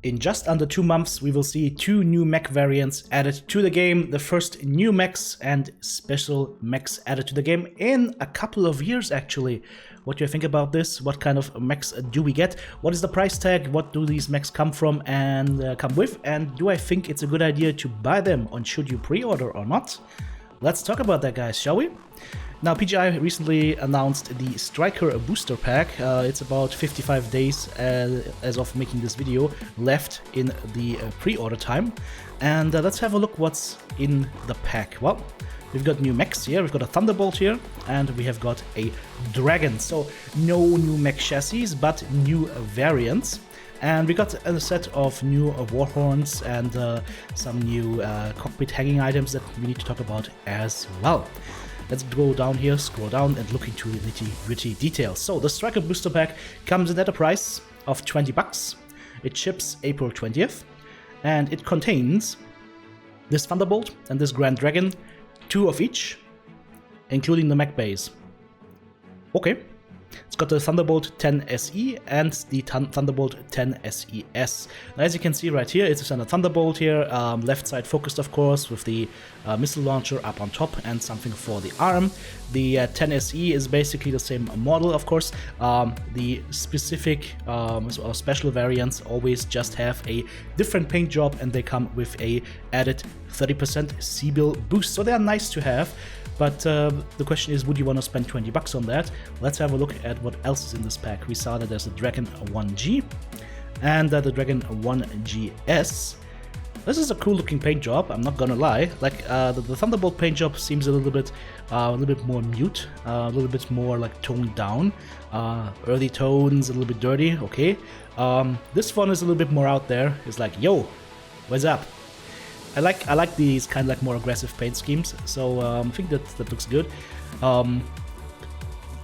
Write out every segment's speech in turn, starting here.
In just under 2 months, we will see 2 new mech variants added to the game. The first new mechs and special mechs added to the game in a couple of years, actually. What do you think about this? What kind of mechs do we get? What is the price tag? What do these mechs come from and come with? And do I think it's a good idea to buy them? And should you pre-order or not? Let's talk about that, guys, shall we? Now, PGI recently announced the Stryker booster pack. It's about 55 days as of making this video left in the pre-order time. And let's have a look what's in the pack. Well, we've got new mechs here, we've got a Thunderbolt here, and we have got a Dragon. So no new mech chassis, but new variants. And we got a set of new Warhorns and some new cockpit hanging items that we need to talk about as well. Let's go down here, scroll down, and look into the nitty-gritty details. So the Stryker booster pack comes in at a price of 20 bucks. It ships April 20th, and it contains this Thunderbolt and this Grand Dragon, 2 of each, including the mech base. Okay. It's got the Thunderbolt 10 SE and the Thunderbolt 10 SES. Now, as you can see right here, it's a Thunderbolt here, left side focused, of course, with the missile launcher up on top and something for the arm. The 10 SE is basically the same model, of course. The specific or special variants always just have a different paint job, and they come with a added 30% C-bill boost, so they are nice to have. But the question is, would you want to spend 20 bucks on that? Let's have a look at what else is in this pack. We saw that there's the Dragon 1G and the Dragon 1GS. This is a cool looking paint job, I'm not gonna lie. Like the Thunderbolt paint job seems a little bit more mute, a little bit more like toned down, earthy tones, a little bit dirty. Okay, this one is a little bit more out there. It's like, yo, what's up? I like these kind of like more aggressive paint schemes, so I think that looks good.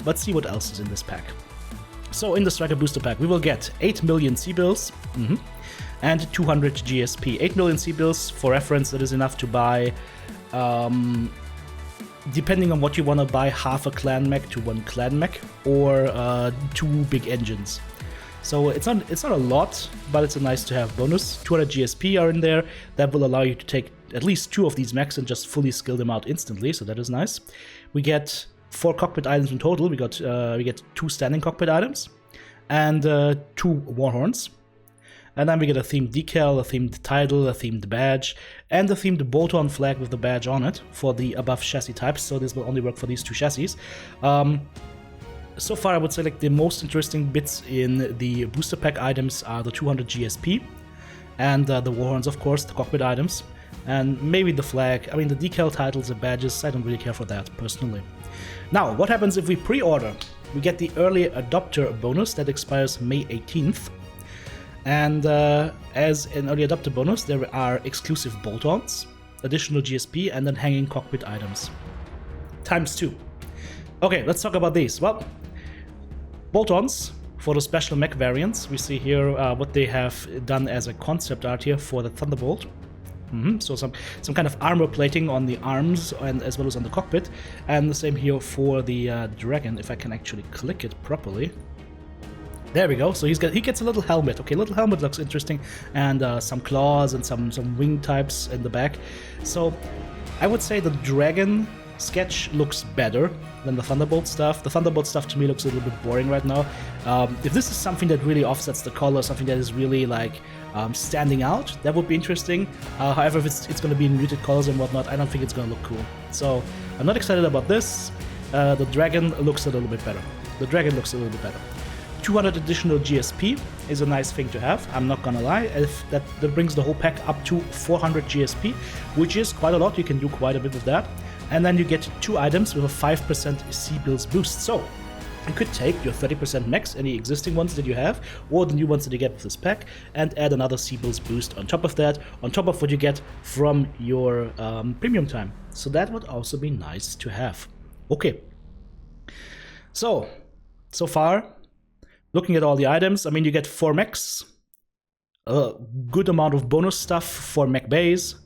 Let's see what else is in this pack. So in the Stryker booster pack, we will get 8 million C-bills and 200 GSP. 8 million C-bills, for reference, that is enough to buy, depending on what you want to buy, half a clan mech to 1 clan mech, or 2 big engines. So it's not a lot, but it's a nice to have bonus. 200 GSP are in there. That will allow you to take at least 2 of these mechs and just fully skill them out instantly, so that is nice. We get 4 cockpit items in total. We get 2 standing cockpit items and 2 Warhorns. And then we get a themed decal, a themed title, a themed badge, and a themed bolt-on flag with the badge on it for the above chassis types, so this will only work for these 2 chassis. So far, I would say like the most interesting bits in the booster pack items are the 200 GSP and the Warhorns, of course, the cockpit items, and maybe the flag. I mean, the decal titles and badges, I don't really care for that, personally. Now, what happens if we pre-order? We get the early adopter bonus that expires May 18th. And as an early adopter bonus, there are exclusive bolt-ons, additional GSP, and then hanging cockpit items. ×2. Okay, let's talk about these. Well, bolt-ons for the special mech variants. We see here what they have done as a concept art here for the Thunderbolt. So some kind of armor plating on the arms and as well as on the cockpit, and the same here for the Dragon. If I can actually click it properly. There we go. So he gets a little helmet. Okay, little helmet looks interesting, and some claws and some wing types in the back. So I would say the Dragon sketch looks better than the Thunderbolt stuff. The Thunderbolt stuff to me looks a little bit boring right now. If this is something that really offsets the color, something that is really like standing out, that would be interesting. However, if it's going to be in muted colors and whatnot, I don't think it's going to look cool. So I'm not excited about this. The Dragon looks a little bit better. 200 additional GSP is a nice thing to have, I'm not gonna lie. If that brings the whole pack up to 400 GSP, which is quite a lot. You can do quite a bit with that. And then you get 2 items with a 5% C-bills boost. So you could take your 30% mechs, any existing ones that you have, or the new ones that you get with this pack, and add another C-bills boost on top of that, on top of what you get from your premium time. So that would also be nice to have. Okay. So far, looking at all the items, I mean, you get 4 mechs, a good amount of bonus stuff for mech base,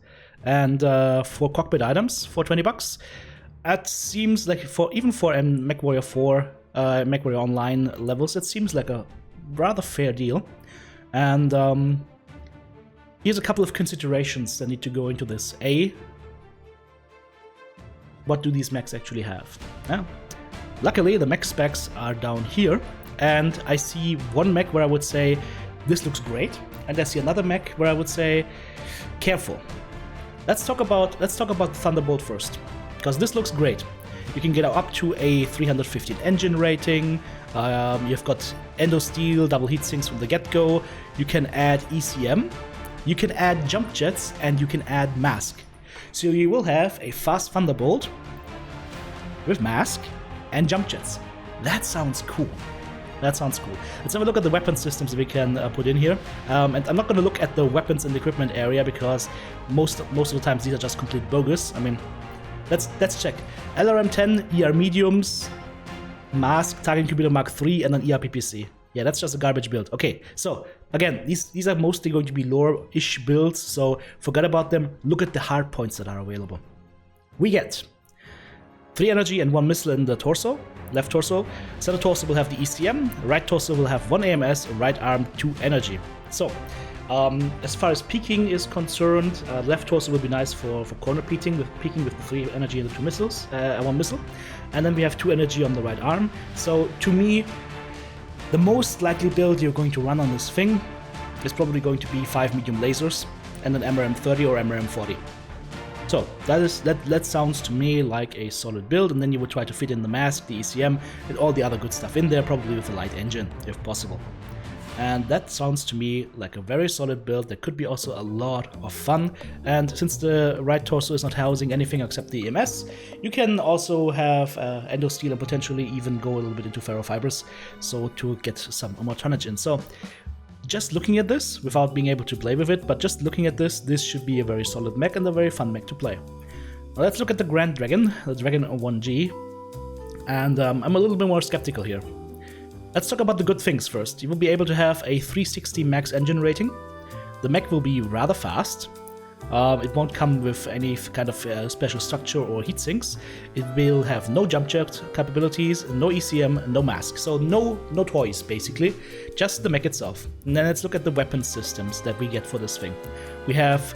and 4 cockpit items for 20 bucks. That seems like, even for Mechwarrior 4, Mechwarrior Online levels, it seems like a rather fair deal. And Here's a couple of considerations that need to go into this. A, what do these mechs actually have? Yeah. Luckily, the mech specs are down here, and I see one mech where I would say, this looks great, and I see another mech where I would say, careful. Let's talk about Thunderbolt first, because this looks great. You can get up to a 315 engine rating, you've got endo steel, double heat sinks from the get-go, you can add ECM, you can add jump jets, and you can add mask. So you will have a fast Thunderbolt with mask and jump jets. That sounds cool. That sounds cool. Let's have a look at the weapon systems that we can put in here. And I'm not going to look at the weapons and the equipment area because most of the times these are just complete bogus. I mean, let's check. LRM-10, ER mediums, mask, target computer Mark III, and an ER PPC. Yeah, that's just a garbage build. Okay, so again, these are mostly going to be lore-ish builds, so forget about them. Look at the hard points that are available. We get 3 energy and 1 missile in the torso, left torso. Center torso will have the ECM, right torso will have 1 AMS, right arm 2 energy. So, as far as peeking is concerned, left torso will be nice for corner peeking with the 3 energy and the 2 missiles, 1 missile. And then we have 2 energy on the right arm. So, to me, the most likely build you're going to run on this thing is probably going to be 5 medium lasers and an MRM-30 or MRM-40. So that sounds to me like a solid build, and then you would try to fit in the mask, the ECM, and all the other good stuff in there, probably with a light engine, if possible. And that sounds to me like a very solid build that could be also a lot of fun. And since the right torso is not housing anything except the EMS, you can also have endosteel and potentially even go a little bit into ferrofibers, so to get some more tonnage in. So just looking at this, without being able to play with it, but just looking at this should be a very solid mech and a very fun mech to play. Now let's look at the Grand Dragon, the Dragon 1G, and I'm a little bit more skeptical here. Let's talk about the good things first. You will be able to have a 360 max engine rating. The mech will be rather fast. It won't come with any kind of special structure or heat sinks. It will have no jump jet capabilities, no ECM, no mask. So no toys, basically, just the mech itself. And then let's look at the weapon systems that we get for this thing. We have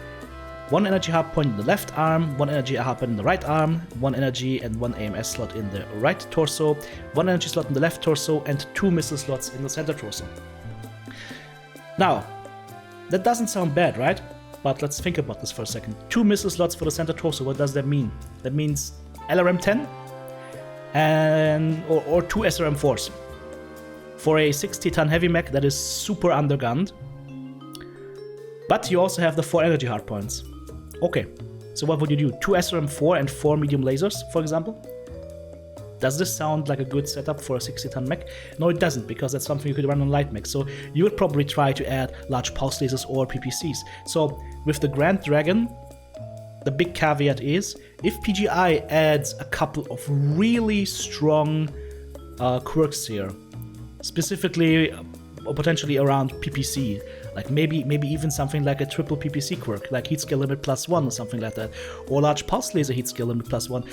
1 energy hard point in the left arm, 1 energy hard point in the right arm, 1 energy and 1 AMS slot in the right torso, 1 energy slot in the left torso, and 2 missile slots in the center torso. Now, that doesn't sound bad, right? But let's think about this for a second. 2 missile slots for the center torso, what does that mean? That means LRM-10 and or 2 SRM-4s. For a 60-ton heavy mech that is super undergunned. But you also have the 4 energy hardpoints. Okay, so what would you do? 2 SRM-4 and 4 medium lasers, for example? Does this sound like a good setup for a 60-ton mech? No, it doesn't, because that's something you could run on light mech. So you would probably try to add large pulse lasers or PPCs. So with the Grand Dragon, the big caveat is, if PGI adds a couple of really strong quirks here, specifically or potentially around PPC, like maybe even something like a triple PPC quirk, like heat scale limit +1 or something like that, or large pulse laser heat scale limit +1,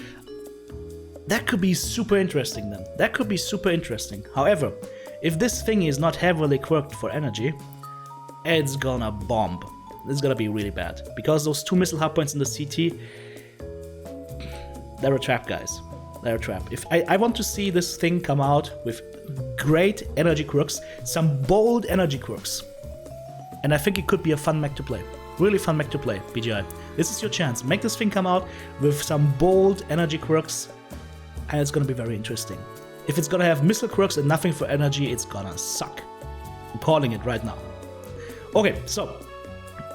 that could be super interesting then. That could be super interesting. However, if this thing is not heavily quirked for energy, it's gonna bomb. It's gonna be really bad. Because those 2 missile hardpoints in the CT, they're a trap, guys. They're a trap. If I want to see this thing come out with great energy quirks, some bold energy quirks. And I think it could be a fun mech to play. Really fun mech to play, PGI. This is your chance. Make this thing come out with some bold energy quirks, and it's gonna be very interesting. If it's gonna have missile quirks and nothing for energy, it's gonna suck. I'm calling it right now. Okay, so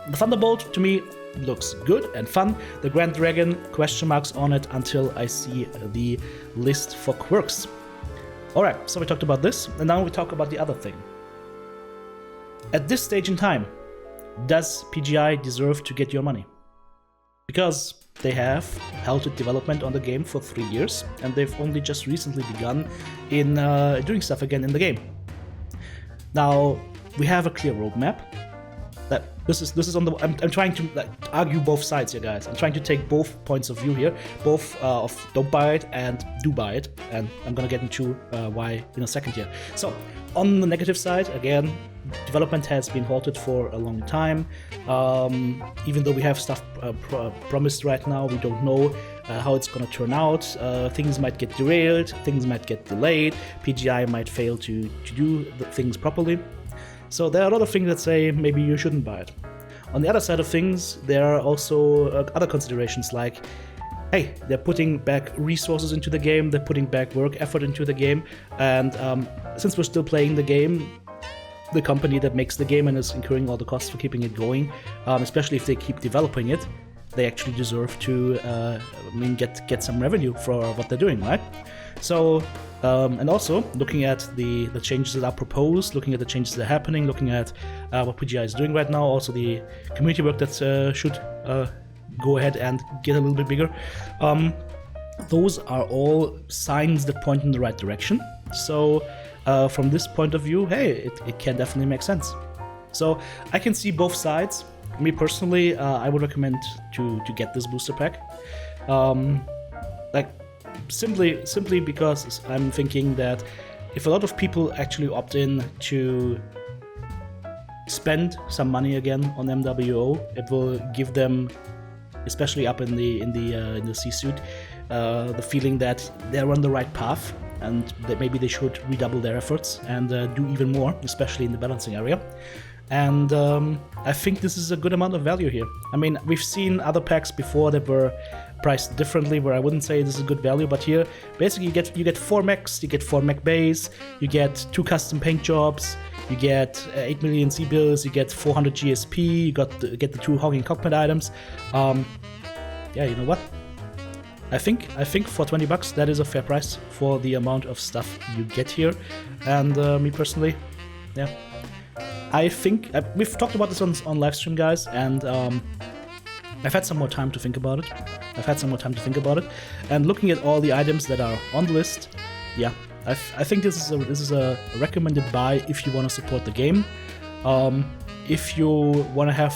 the Thunderbolt to me looks good and fun. The Grand Dragon, question marks on it until I see the list for quirks. Alright, so we talked about this, and now we talk about the other thing. At this stage in time, does PGI deserve to get your money? Because they have halted development on the game for 3 years, and they've only just recently begun in doing stuff again in the game. Now, we have a clear roadmap. that this is on the. I'm trying to like, argue both sides here, guys. I'm trying to take both points of view here, both of don't buy it and do buy it, and I'm gonna get into why in a second here. So on the negative side, again, development has been halted for a long time. Even though we have stuff promised right now, we don't know how it's gonna turn out. Things might get derailed, things might get delayed, PGI might fail to do the things properly. So there are a lot of things that say maybe you shouldn't buy it. On the other side of things, there are also other considerations like, hey, they're putting back resources into the game, they're putting back work effort into the game, and since we're still playing the game, the company that makes the game and is incurring all the costs for keeping it going, especially if they keep developing it, they actually deserve to get some revenue for what they're doing, right? So, and also looking at the changes that are proposed, looking at the changes that are happening, looking at what PGI is doing right now, also the community work that should go ahead and get a little bit bigger. Those are all signs that point in the right direction. So from this point of view, hey, it can definitely make sense. So I can see both sides. Me personally, I would recommend to get this booster pack. Simply because I'm thinking that if a lot of people actually opt in to spend some money again on MWO, it will give them, especially up in the C-suite, the feeling that they're on the right path and that maybe they should redouble their efforts and do even more, especially in the balancing area. And I think this is a good amount of value here. I mean, we've seen other packs before that were priced differently, where I wouldn't say this is good value, but here basically you get 4 mechs, you get 4 mech bays, you get 2 custom paint jobs, you get 8 million C-bills, you get 400 GSP, you get the 2 hogging cockpit items. Yeah, you know what? I think for $20 that is a fair price for the amount of stuff you get here. And me personally, yeah, I think we've talked about this on live stream, guys, and I've had some more time to think about it. And looking at all the items that are on the list, yeah, I think this is a recommended buy if you want to support the game. If you want to have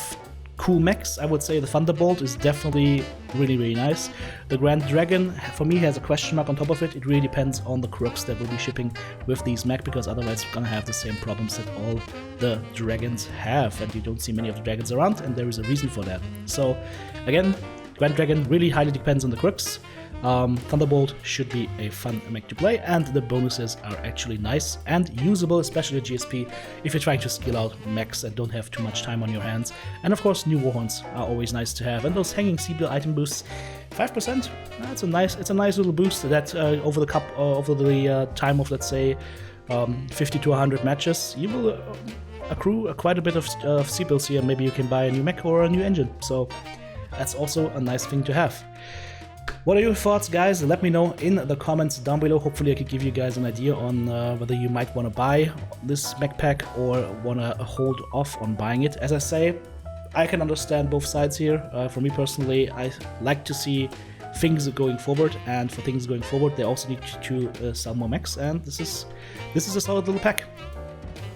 cool mechs, I would say the Thunderbolt is definitely really, really nice. The Grand Dragon, for me, has a question mark on top of it. It really depends on the crooks that will be shipping with these mech, because otherwise you're gonna have the same problems that all the dragons have, and you don't see many of the dragons around, and there is a reason for that. So, again, Grand Dragon really highly depends on the crooks. Thunderbolt should be a fun mech to play, and the bonuses are actually nice and usable, especially GSP if you're trying to skill out mechs and don't have too much time on your hands. And of course, new warhorns are always nice to have, and those hanging C-bill item boosts, 5%. It's a nice little boost that over the time of, let's say, 50 to 100 matches, you will accrue quite a bit of C-bills here. Maybe you can buy a new mech or a new engine. So that's also a nice thing to have. What are your thoughts, guys? Let me know in the comments down below. Hopefully I could give you guys an idea on whether you might want to buy this mech pack or want to hold off on buying it. As I say, I can understand both sides here. For me personally, I like to see things going forward, and for things going forward, they also need to sell more mechs, and this is a solid little pack.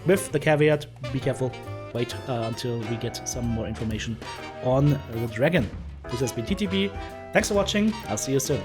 With the caveat, be careful, wait until we get some more information on the dragon. This has been TTB. Thanks for watching, I'll see you soon.